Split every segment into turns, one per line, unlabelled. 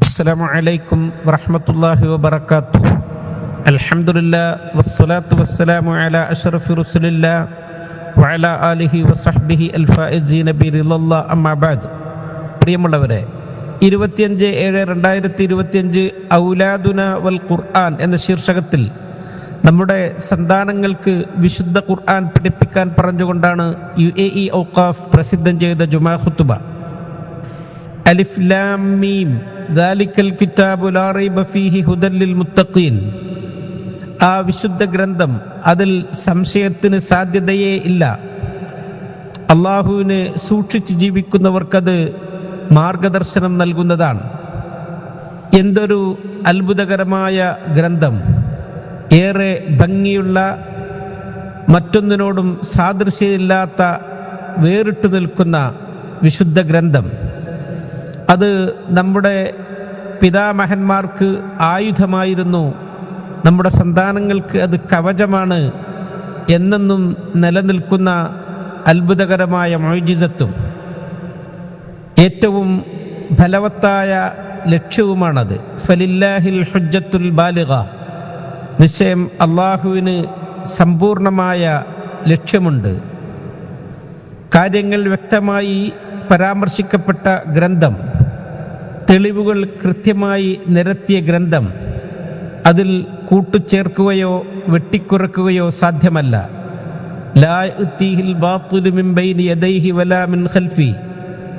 അസ്സലാമു അലൈക്കും വറഹ്മത്തുള്ളാഹി വബറകാതുഹു. അൽഹംദുലില്ലാഹ് വസ്സലാത്തു വസ്സലാമു അലാ അഷ്റഫി റസൂലില്ലാഹ് വഅലാ ആലിഹി വസഹ്ബിഹി അൽഫായിസീന ബിറിളല്ലാഹ് അമ്മാ ബഅദ്. പ്രിയമുള്ളവരെ, 25/7/2025 ഔലാദുന വൽ ഖുർആൻ എന്ന ശീർഷകത്തിൽ നമ്മുടെ സന്താനങ്ങൾക്ക് വിശുദ്ധ ഖുർആൻ പഠിപ്പിക്കാൻ പറഞ്ഞുകൊണ്ടാണ് UAE ഔഖാഫ് പ്രസിദ്ധം ചെയ്ത ജുമാ ഖുതുബ. അലിഫ് ലാം മീം ദാലിക്കൽ കിതാബു ലാ റൈബ ഫീഹി ഹുദൽ ലിൽ മുത്തഖീൻ. ആ വിശുദ്ധ ഗ്രന്ഥം, അതിൽ സംശയത്തിന് സാധ്യതയേ ഇല്ല. അള്ളാഹുവിനെ സൂക്ഷിച്ച് ജീവിക്കുന്നവർക്കത് മാർഗദർശനം നൽകുന്നതാണ്. എന്തൊരു അത്ഭുതകരമായ ഗ്രന്ഥം! ഏറെ ഭംഗിയുള്ള, മറ്റൊന്നിനോടും സാദൃശ്യമില്ലാത്ത, വേറിട്ട് നിൽക്കുന്ന വിശുദ്ധ ഗ്രന്ഥം. അത് നമ്മുടെ പിതാമഹന്മാർക്ക് ആയുധമായിരുന്നു, നമ്മുടെ സന്താനങ്ങൾക്ക് അത് കവചമാണ്. എന്നെന്നും നിലനിൽക്കുന്ന അത്ഭുതകരമായ മുഅ്ജിസത്തും ഏറ്റവും ഫലവത്തായ ലക്ഷ്യവുമാണത്. ഫലില്ലാഹിൽ ഹുജ്ജത്തുൽ ബാലിഗ. നിശ്ചയം അള്ളാഹുവിന് സമ്പൂർണമായ ലക്ഷ്യമുണ്ട്. കാര്യങ്ങൾ വ്യക്തമായി പരാമർശിക്കപ്പെട്ട ഗ്രന്ഥം, തെളിവുകൾ കൃത്യമായി നിരത്തിയ ഗ്രന്ഥം. അതിൽ കൂട്ടുചേർക്കുകയോ വെട്ടിക്കുറക്കുകയോ സാധ്യമല്ല. ലാ യഅ്തീഹിൽ ബാത്തിലു മിൻ ബൈനി യദൈഹി വലാ മിൻ ഖൽഫി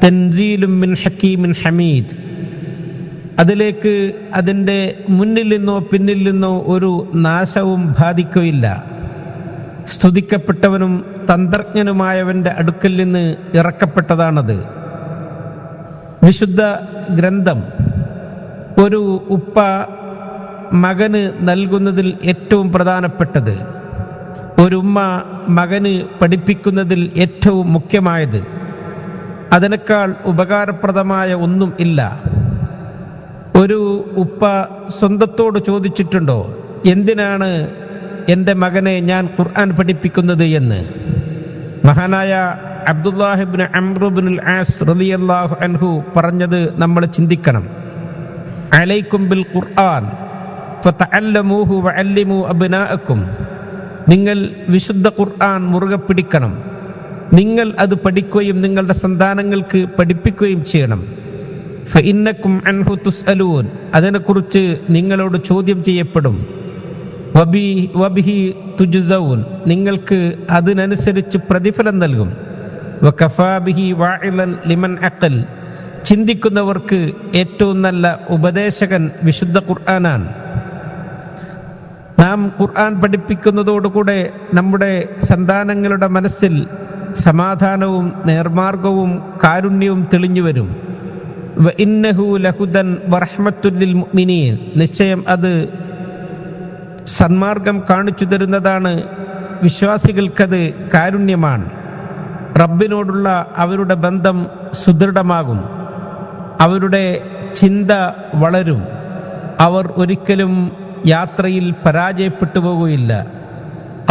തൻസീലും മിൻ ഹകീമിൻ ഹമീദ്. അതിലേക്ക് അതിൻ്റെ മുന്നിൽ നിന്നോ പിന്നിൽ നിന്നോ ഒരു നാശവും ബാധിക്കുകയില്ല. സ്തുതിക്കപ്പെട്ടവനും തന്ത്രജ്ഞനുമായവൻ്റെ അടുക്കൽ നിന്ന് ഇറക്കപ്പെട്ടതാണത്. വിശുദ്ധ ഗ്രന്ഥം ഒരു ഉപ്പ മകന് നൽകുന്നതിൽ ഏറ്റവും പ്രധാനപ്പെട്ടത്, ഒരു ഉമ്മ മകന് പഠിപ്പിക്കുന്നതിൽ ഏറ്റവും മുഖ്യമായത്, അതിനേക്കാൾ ഉപകാരപ്രദമായ ഒന്നും ഇല്ല. ഒരു ഉപ്പ സ്വന്തത്തോട് ചോദിച്ചിട്ടുണ്ടോ, എന്തിനാണ് എൻ്റെ മകനെ ഞാൻ ഖുർആൻ പഠിപ്പിക്കുന്നത് എന്ന്? മഹാനായ അബ്ദുല്ലാഹി ഇബ്നു അംർ ഇബ്നുൽ ആസ് റളിയല്ലാഹു അൻഹു പറഞ്ഞത് നമ്മൾ ചിന്തിക്കണം. അലൈക്കും ബിൽ ഖുർആൻ ഫതഅല്ലമൂഹു വഅല്ലിമൂ അബ്നാഅക്കും. നിങ്ങൾ വിശുദ്ധ ഖുർആൻ മുറുകെ പിടിക്കണം. നിങ്ങൾ അത് പഠിക്കുകയും നിങ്ങളുടെ സന്താനങ്ങൾക്ക് പഠിപ്പിക്കുകയും ചെയ്യണം. ഫഇന്നക്കും അൻഹു തുസ്അലൂൻ. അതിനെക്കുറിച്ച് നിങ്ങളോട് ചോദ്യം ചെയ്യപ്പെടും. വബിഹി തുജ്സഊൻ. നിങ്ങൾക്ക് അതിനനുസരിച്ച് പ്രതിഫലം നൽകും. വകഫാ ബിഹി വാഇലൻ ലിമൻ അഖൽ. ചിന്തിക്കുന്നവർക്ക് ഏറ്റവും നല്ല ഉപദേശകൻ വിശുദ്ധ ഖുർആനാണ്. നാം ഖുർആൻ പഠിപ്പിക്കുന്നതോടുകൂടെ നമ്മുടെ സന്താനങ്ങളുടെ മനസ്സിൽ സമാധാനവും നേർമാർഗവും കാരുണ്യവും തെളിഞ്ഞു വരും. വഇന്നഹു ലഹുദൻ വറഹ്മത്തുൽ ലിൽ മുഅ്മിനീൻ. നിശ്ചയം അത് സന്മാർഗം കാണിച്ചു തരുന്നതാണ്. വിശ്വാസികൾക്കത് കാരുണ്യമാണ്. റബ്ബിനോടുള്ള അവരുടെ ബന്ധം സുദൃഢമാകും. അവരുടെ ചിന്ത വളരും. അവർ ഒരിക്കലും യാത്രയിൽ പരാജയപ്പെട്ടു പോകുകയില്ല.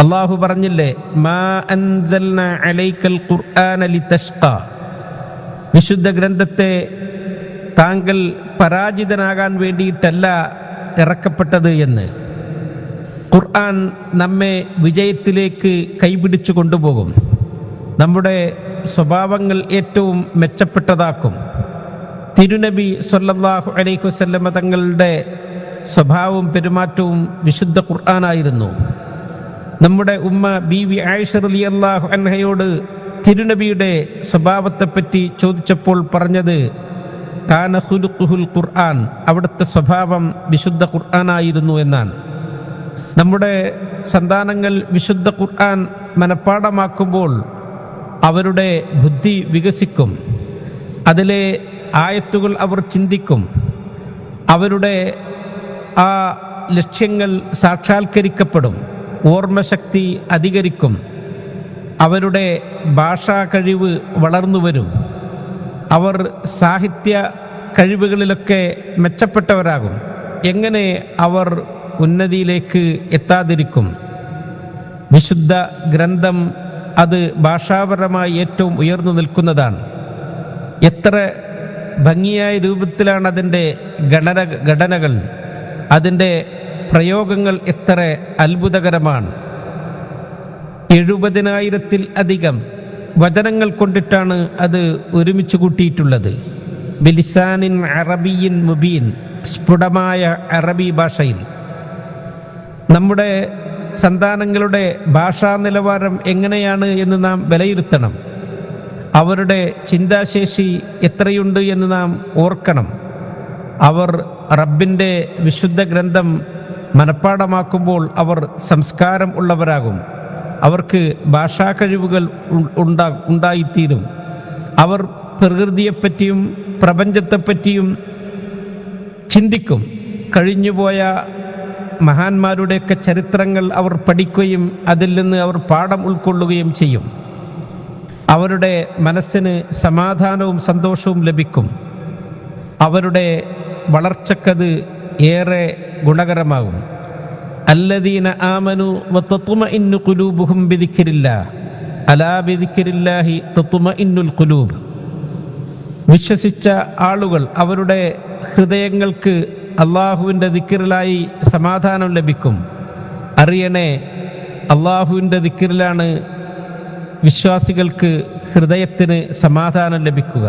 അള്ളാഹു പറഞ്ഞില്ലേ, മാ അൻസൽനാ അലൈക്കൽ ഖുർആന ലിതഷ്ഖാ. വിശുദ്ധ ഗ്രന്ഥത്തെ താങ്കൾ പരാജിതനാകാൻ വേണ്ടിയിട്ടല്ല ഇറക്കപ്പെട്ടത് എന്ന്. ഖുർആൻ നമ്മെ വിജയത്തിലേക്ക് കൈപിടിച്ചു കൊണ്ടുപോകും. നമ്മുടെ സ്വഭാവങ്ങൾ ഏറ്റവും മെച്ചപ്പെട്ടതാക്കും. തിരുനബി സ്വല്ലല്ലാഹു അലൈഹി വസല്ലമ തങ്ങളുടെ സ്വഭാവവും പെരുമാറ്റവും വിശുദ്ധ ഖുർആനായിരുന്നു. നമ്മുടെ ഉമ്മ ബീവി ആയിഷ റളിയല്ലാഹു അൻഹയോട് തിരുനബിയുടെ സ്വഭാവത്തെപ്പറ്റി ചോദിച്ചപ്പോൾ പറഞ്ഞത് കാന ഖുലുഖുൽ ഖുർആൻ. അവിടുത്തെ സ്വഭാവം വിശുദ്ധ ഖുർആനായിരുന്നു എന്നാണ്. നമ്മുടെ സന്താനങ്ങൾ വിശുദ്ധ ഖുർആൻ മനഃപ്പാഠമാക്കുമ്പോൾ അവരുടെ ബുദ്ധി വികസിക്കും. അതിലെ ആയത്തുകൾ അവർ ചിന്തിക്കും. അവരുടെ ആ ലക്ഷ്യങ്ങൾ സാക്ഷാത്കരിക്കപ്പെടും. ഓർമ്മശക്തി അധികരിക്കും. അവരുടെ ഭാഷാ കഴിവ് വളർന്നു വരും. അവർ സാഹിത്യ കഴിവുകളിലൊക്കെ മെച്ചപ്പെട്ടവരാകും. എങ്ങനെ അവർ ഉന്നതിയിലേക്ക് എത്താതിരിക്കും? വിശുദ്ധ ഗ്രന്ഥം അത് ഭാഷാപരമായി ഏറ്റവും ഉയർന്നു നിൽക്കുന്നതാണ്. എത്ര ഭംഗിയായ രൂപത്തിലാണ് അതിൻ്റെ ഘടനകൾ, അതിൻ്റെ പ്രയോഗങ്ങൾ എത്ര അത്ഭുതകരമാണ്. 70,000-ൽ-അധികം വചനങ്ങൾ കൊണ്ടിട്ടാണ് അത് ഒരുമിച്ച് കൂട്ടിയിട്ടുള്ളത്. ബിലിസാനിൻ അറബിയിൻ മുബീൻ, സ്ഫുടമായ അറബി ഭാഷയിൽ. നമ്മുടെ സന്താനങ്ങളുടെ ഭാഷാ നിലവാരം എങ്ങനെയാണ് എന്ന് നാം വിലയിരുത്തണം. അവരുടെ ചിന്താശേഷി എത്രയുണ്ട് എന്ന് നാം ഓർക്കണം. അവർ റബ്ബിൻ്റെ വിശുദ്ധ ഗ്രന്ഥം മനഃപ്പാഠമാക്കുമ്പോൾ അവർ സംസ്കാരം ഉള്ളവരാകും. അവർക്ക് ഭാഷാ കഴിവുകൾ ഉണ്ടായിത്തീരും. അവർ പ്രകൃതിയെപ്പറ്റിയും പ്രപഞ്ചത്തെപ്പറ്റിയും ചിന്തിക്കും. കഴിഞ്ഞുപോയ മഹാന്മാരുടെയൊക്കെ ചരിത്രങ്ങൾ അവർ പഠിക്കുകയും അതിൽ നിന്ന് അവർ പാഠം ഉൾക്കൊള്ളുകയും ചെയ്യും. അവരുടെ മനസ്സിന് സമാധാനവും സന്തോഷവും ലഭിക്കും. അവരുടെ വളർച്ചക്കത് ഏറെ ഗുണകരമാകും. അല്ലദീന ആമനു വതത്മഇന്നു ഖുലൂബുഹും ബിദിക്രില്ലാഹ് അലാ ബിദിക്രില്ലാഹി തത്മഇന്നുൽ ഖുലൂബ്. വിശ്വസിച്ച ആളുകൾ, അവരുടെ ഹൃദയങ്ങൾക്ക് അള്ളാഹുവിൻ്റെ ദിക്റിലായി സമാധാനം ലഭിക്കും. അറിയണേ, അള്ളാഹുവിൻ്റെ ദിക്റിലാണ് വിശ്വാസികൾക്ക് ഹൃദയത്തിന് സമാധാനം ലഭിക്കുക.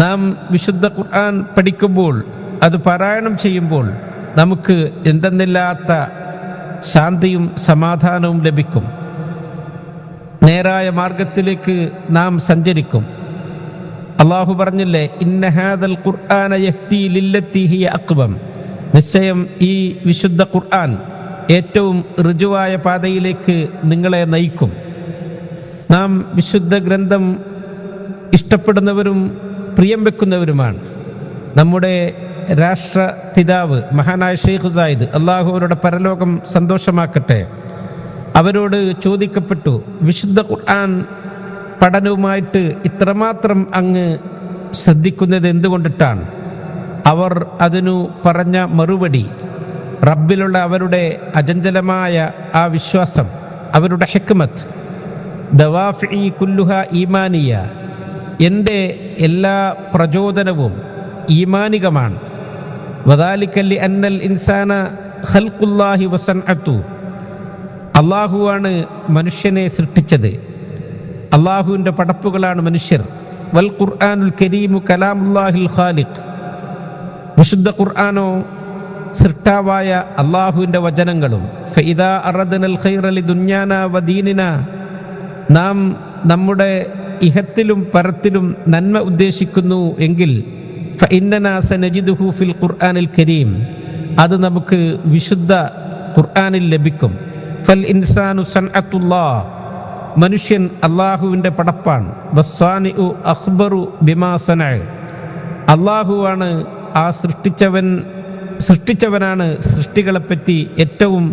നാം വിശുദ്ധ ഖുർആൻ പഠിക്കുമ്പോൾ, അത് പാരായണം ചെയ്യുമ്പോൾ നമുക്ക് എന്തെന്നില്ലാത്ത ശാന്തിയും സമാധാനവും ലഭിക്കും. നേരായ മാർഗത്തിലേക്ക് നാം സഞ്ചരിക്കും. അള്ളാഹു പറഞ്ഞില്ലേ, ഇന്ന ഹാദൽ ഖുർആന യഹ്ദി ലില്ലത്തി ഹിയ അഖ്വം. നിശ്ചയം ഈ വിശുദ്ധ ഖുർആൻ ഏറ്റവും ഋജുവായ പാതയിലേക്ക് നിങ്ങളെ നയിക്കും. നാം വിശുദ്ധ ഗ്രന്ഥം ഇഷ്ടപ്പെടുന്നവരും പ്രിയം വെക്കുന്നവരുമാണ്. നമ്മുടെ രാഷ്ട്രപിതാവ് മഹാനായ ഷെയ്ഖ് സായിദ്, അള്ളാഹു അവരുടെ പരലോകം സന്തോഷമാക്കട്ടെ, അവരോട് ചോദിക്കപ്പെട്ടു, വിശുദ്ധ ഖുർആൻ പഠനവുമായിട്ട് ഇത്രമാത്രം അങ്ങ് ശ്രദ്ധിക്കുന്നത് എന്തുകൊണ്ടിട്ടാണ്? അവർ അതിനു പറഞ്ഞ മറുപടി, റബ്ബിലുള്ള അവരുടെ അചഞ്ചലമായ ആ വിശ്വാസം, അവരുടെ ഹിക്മത്ത്. ദവാഫി കുല്ലുഹ ഈമാനിയ, എൻ്റെ എല്ലാ പ്രചോദനവും ഈമാനികമാണ്. വദാലിക്കല്ലി അന്നൽ ഇൻസാന ഖൽഖുല്ലാഹി വസൻഅതു, അള്ളാഹുവാണ് മനുഷ്യനെ സൃഷ്ടിച്ചത്, അള്ളാഹുവിൻ്റെ പടപ്പുകളാണ് മനുഷ്യർ. വൽ ഖുർആനുൽ കരീമു കലാമുല്ലാഹിൽ ഖാലിഖ്, വിശുദ്ധ ഖുർആനോ സൃഷ്ടാവായ അള്ളാഹുവിൻ്റെ വചനങ്ങളും. ഫഇദാ അറദ്നൽ ഖൈറ ലിദുന്യാനാ വദീനിനാ, നാം നമ്മുടെ ഇഹത്തിലും പരത്തിലും നന്മ ഉദ്ദേശിക്കുന്നു എങ്കിൽ ഫഇന്നനാ സനജിദുഹു ഫിൽ ഖുർആനിൽ കരീം, അത് നമുക്ക് വിശുദ്ധ ഖുർആനിൽ ലഭിക്കും. ഫൽ ഇൻസാനു സൻഅത്തുല്ലാഹ്, മനുഷ്യൻ അള്ളാഹുവിൻ്റെ പടപ്പാണ്. വസ്സാനിഉ അഖ്ബറു ബിമാ സനഅ, അള്ളാഹുവാണ് ആ സൃഷ്ടിച്ചവനാണ് സൃഷ്ടികളെപ്പറ്റി ഏറ്റവും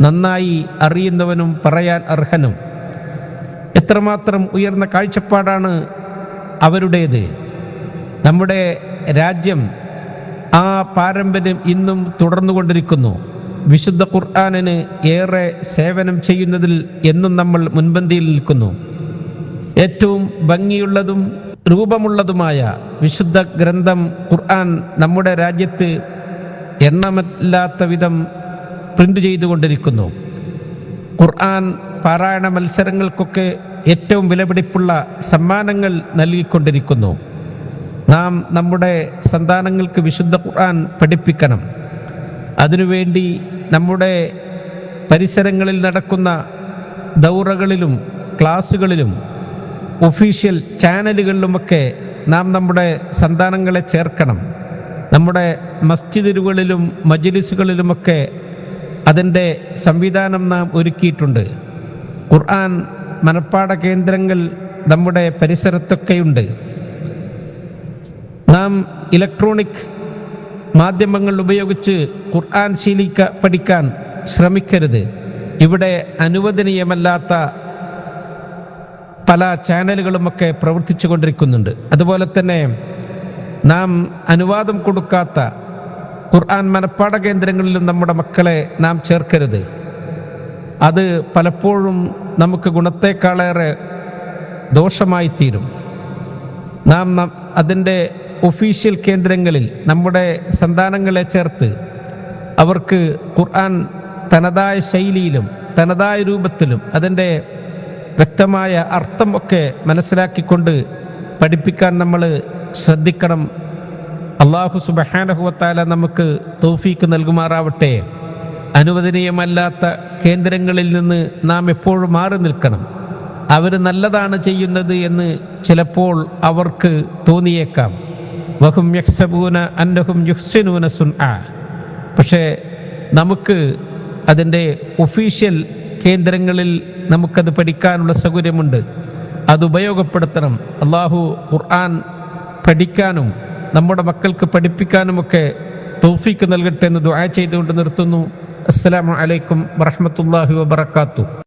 നന്നായി അറിയുന്നവനും പറയാൻ അർഹനും. എത്രമാത്രം ഉയർന്ന കാഴ്ചപ്പാടാണ് അവരുടേത്. നമ്മുടെ രാജ്യം ആ പാരമ്പര്യം ഇന്നും തുടർന്നുകൊണ്ടിരിക്കുന്നു. വിശുദ്ധ ഖുർആനിന് ഏറെ സേവനം ചെയ്യുന്നതിൽ എന്നും നമ്മൾ മുൻപന്തിയിൽ നിൽക്കുന്നു. ഏറ്റവും ഭംഗിയുള്ളതും രൂപമുള്ളതുമായ വിശുദ്ധ ഗ്രന്ഥം ഖുർആൻ നമ്മുടെ രാജ്യത്ത് എണ്ണമില്ലാത്ത വിധം പ്രിന്റ് ചെയ്തുകൊണ്ടിരിക്കുന്നു. ഖുർആൻ പാരായണ മത്സരങ്ങൾക്കൊക്കെ ഏറ്റവും വിലപിടിപ്പുള്ള സമ്മാനങ്ങൾ നൽകിക്കൊണ്ടിരിക്കുന്നു. നാം നമ്മുടെ സന്താനങ്ങൾക്ക് വിശുദ്ധ ഖുർആൻ പഠിപ്പിക്കണം. അതിനുവേണ്ടി നമ്മുടെ പരിസരങ്ങളിൽ നടക്കുന്ന ദൗറകളിലും ക്ലാസ്സുകളിലും ഒഫീഷ്യൽ ചാനലുകളിലുമൊക്കെ നാം നമ്മുടെ സന്താനങ്ങളെ ചേർക്കണം. നമ്മുടെ മസ്ജിദുകളിലും മജ്ലിസുകളിലുമൊക്കെ അതിൻ്റെ സംവിധാനം നാം ഒരുക്കിയിട്ടുണ്ട്. ഖുർആൻ മനഃപ്പാഠ കേന്ദ്രങ്ങൾ നമ്മുടെ പരിസരത്തൊക്കെയുണ്ട്. നാം ഇലക്ട്രോണിക് മാധ്യമങ്ങൾ ഉപയോഗിച്ച് ഖുർആൻ പഠിക്കാൻ ശ്രമിക്കരുത്. ഇവിടെ അനുവദനീയമല്ലാത്ത പല ചാനലുകളുമൊക്കെ പ്രവർത്തിച്ചു കൊണ്ടിരിക്കുന്നുണ്ട്. അതുപോലെ തന്നെ നാം അനുവാദം കൊടുക്കാത്ത ഖുർആൻ മനഃപ്പാഠ കേന്ദ്രങ്ങളിലും നമ്മുടെ മക്കളെ നാം ചേർക്കരുത്. അത് പലപ്പോഴും നമുക്ക് ഗുണത്തേക്കാളേറെ ദോഷമായി തീരും. നാം അതിൻ്റെ ഒഫീഷ്യൽ കേന്ദ്രങ്ങളിൽ നമ്മുടെ സന്താനങ്ങളെ ചേർത്ത് അവർക്ക് ഖുർആൻ തനതായ ശൈലിയിലും തനതായ രൂപത്തിലും അതിൻ്റെ വ്യക്തമായ അർത്ഥം ഒക്കെ മനസ്സിലാക്കിക്കൊണ്ട് പഠിപ്പിക്കാൻ നമ്മൾ ശ്രദ്ധിക്കണം. അല്ലാഹു സുബ്ഹാനഹു വ തആല നമുക്ക് തൗഫീക്ക് നൽകുമാറാവട്ടെ. അനുവദനീയമല്ലാത്ത കേന്ദ്രങ്ങളിൽ നിന്ന് നാം എപ്പോഴും മാറി നിൽക്കണം. അവർ നല്ലതാണ് ചെയ്യുന്നത് എന്ന് ചിലപ്പോൾ അവർക്ക് തോന്നിയേക്കാം. വഹും യഹ്സബൂന അന്നഹും യുഹ്സിനൂന സുൻആ. പക്ഷേ നമുക്ക് അതിൻ്റെ ഒഫീഷ്യൽ കേന്ദ്രങ്ങളിൽ നമുക്കത് പഠിക്കാനുള്ള സൗകര്യമുണ്ട്. അത് ഉപയോഗപ്പെടുത്തണം. അല്ലാഹു ഖുർആൻ പഠിക്കാനും നമ്മുടെ മക്കൾക്ക് പഠിപ്പിക്കാനുമൊക്കെ തൗഫീക്ക് നൽകട്ടെ എന്ന് ദുആ ചെയ്തുകൊണ്ട് നിർത്തുന്നു. അസ്സലാമു അലൈക്കും വറഹ്മത്തുള്ളാഹി വബറകാതുഹു.